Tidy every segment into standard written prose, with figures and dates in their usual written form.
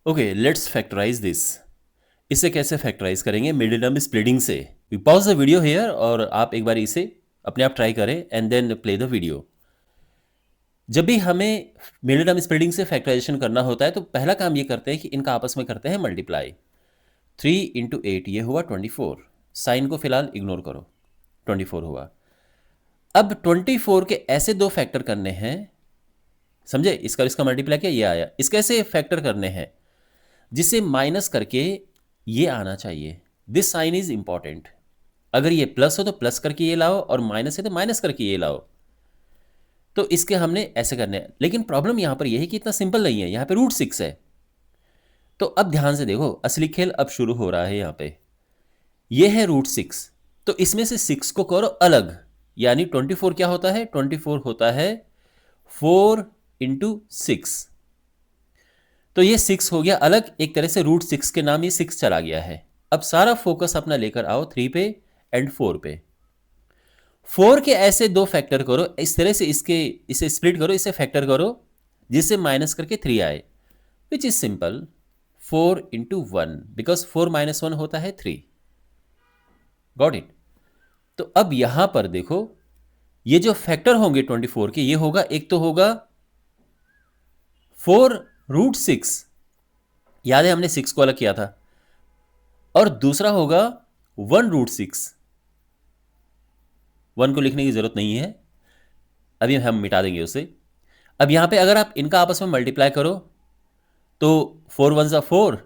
Okay, let's factorise this. इसे कैसे factorise करेंगे? मिडिल टर्म स्प्लिटिंग से। We pause the video here और आप एक बार इसे अपने आप ट्राई करें and then play the video. जब भी हमें मिडिल टर्म स्प्लिटिंग से फैक्टराइजेशन करना होता है तो पहला काम ये करते हैं कि इनका आपस में करते हैं मल्टीप्लाई। 3 × 8 ये हुआ 24। साइन को फिलहाल इग्नोर करो, 24 हुआ। अब 24 के ऐसे दो फैक्टर करने हैं, समझे? इसका इसका मल्टीप्लाई किया, ये आया। इसके ऐसे फैक्टर करने हैं जिसे माइनस करके ये आना चाहिए। This sign is important. अगर ये प्लस हो तो प्लस करके ये लाओ, और माइनस है तो माइनस करके ये लाओ। तो इसके हमने ऐसे करने हैं, लेकिन प्रॉब्लम यहां पर यह है कि इतना सिंपल नहीं है। यहां पे √6 है। तो अब ध्यान से देखो, असली खेल अब शुरू हो रहा है। यहां पे ये है √6, तो इसमें से 6 को करो अलग। यानी 24 क्या होता है? 24 होता है 4 × 6। तो ये 6 हो गया अलग, एक तरह से √6 के नाम ये 6 चला गया है। अब सारा फोकस अपना लेकर आओ 3 पे एंड 4 पे। 4 के ऐसे दो फैक्टर करो, इस तरह से इसे स्प्लिट करो, इसे फैक्टर करो जिससे माइनस करके 3 आए, विच इज सिंपल। 4 × 1, बिकॉज 4 - 1 होता है 3। Got it? तो अब यहां पर देखो, ये जो फैक्टर होंगे 24 के, ये होगा, एक तो होगा 4 √6, याद है हमने 6 को अलग किया था, और दूसरा होगा 1 √6। 1 को लिखने की जरूरत नहीं है, अभी हम मिटा देंगे उसे। अब यहां पे अगर आप इनका आपस में मल्टीप्लाई करो तो 4 × 1 = 4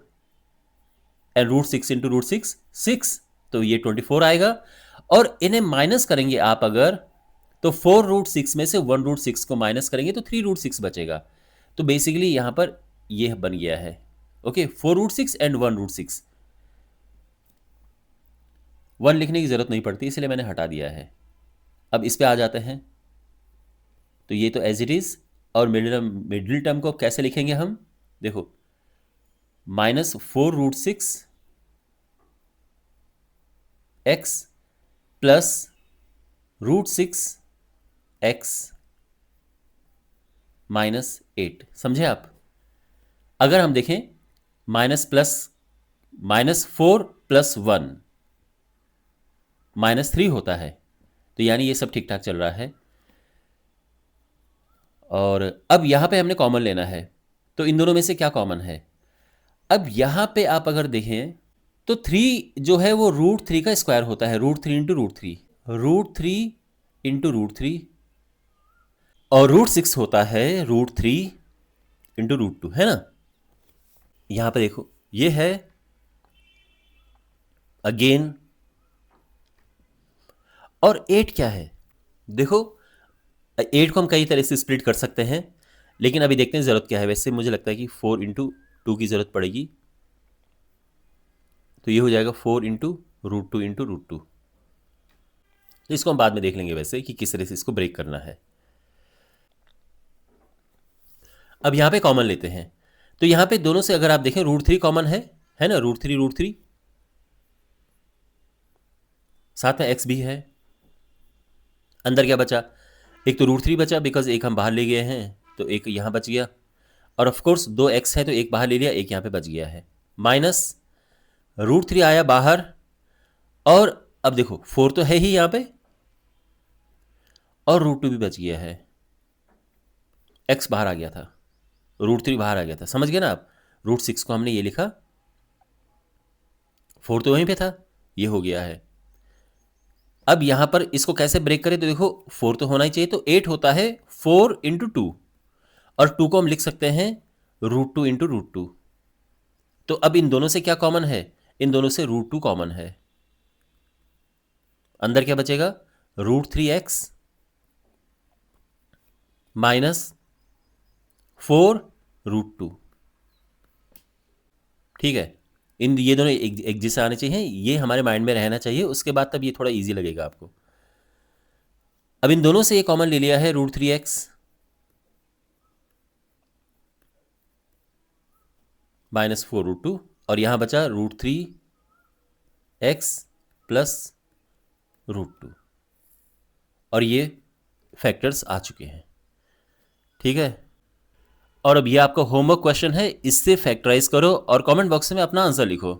एंड √6 × √6 6, तो ये 24 आएगा। और इन्हें माइनस करेंगे आप अगर, तो 4 √6 में से 1 √6 को माइनस करेंगे तो 3 √6 बचेगा। तो बेसिकली यहां पर यह बन गया है। Okay, 4 √6 and 1 √6। 1 लिखने की जरूरत नहीं पड़ती, इसलिए मैंने हटा दिया है। अब इस पे आ जाते हैं। तो ये तो एज इट इज। और मिडिल टर्म को कैसे लिखेंगे हम? देखो, -4 √6 x प्लस √6 x -8। समझे आप? अगर हम देखें, -4 + 1 -3 होता है, तो यानी ये सब ठीक ठाक चल रहा है। और अब यहां पे हमने कॉमन लेना है, तो इन दोनों में से क्या कॉमन है? अब यहां पे आप अगर देखें तो 3 जो है वो √3 का स्क्वायर होता है, √3 × √3, √3 × √3, और √6 होता है √3 × √2, है ना? यहां पे देखो, ये है अगेन। और 8 क्या है? देखो, 8 को हम कई तरह से स्प्लिट कर सकते हैं, लेकिन अभी देखते हैं ज़रूरत क्या है। वैसे मुझे लगता है कि 4 × 2 की ज़रूरत पड़ेगी, तो ये हो जाएगा 4 × √2 × √2। तो इसको हम बाद में देख लेंगे वैसे कि किस तरह से इसको ब्रेक करना है। अब यहाँ पे कॉमन लेते हैं, तो यहाँ पे दोनों से अगर आप देखें √3 कॉमन है ना? √3 साथ में x भी है। अंदर क्या बचा? एक तो √3 बचा, बिकॉज एक हम बाहर ले गए हैं, तो एक यहाँ बच गया। और ऑफ कोर्स 2x है, तो एक बाहर ले लिया, एक यहाँ पे बच गया है। माइनस √3 आया बाहर, और अब देखो 4 तो है ही यहाँ पे, और √2 भी बच गया है। x बाहर आ गया था, √3 बाहर आ गया था। समझ गए ना आप? √6 को हमने ये लिखा, 4 तो वहीं पे था, ये हो गया है। अब यहां पर इसको कैसे ब्रेक करें? तो देखो, 4 तो होना ही चाहिए, तो 8 होता है 4 × 2, और 2 को हम लिख सकते हैं √2 × √2। तो अब इन दोनों से क्या कॉमन है? इन दोनों से √2 कॉमन है। अंदर क्या बचेगा? √3x -4 √2। ठीक है, ये दोनों एक जैसे आने चाहिए, ये हमारे माइंड में रहना चाहिए। उसके बाद तब ये थोड़ा इजी लगेगा आपको। अब इन दोनों से ये कॉमन ले लिया है √3x -4 √2, और यहां बचा √3x प्लस √2, और ये फैक्टर्स आ चुके हैं। ठीक है, और अब ये आपका होमवर्क क्वेश्चन है, इससे फैक्टराइज करो और कमेंट बॉक्स में अपना आंसर लिखो।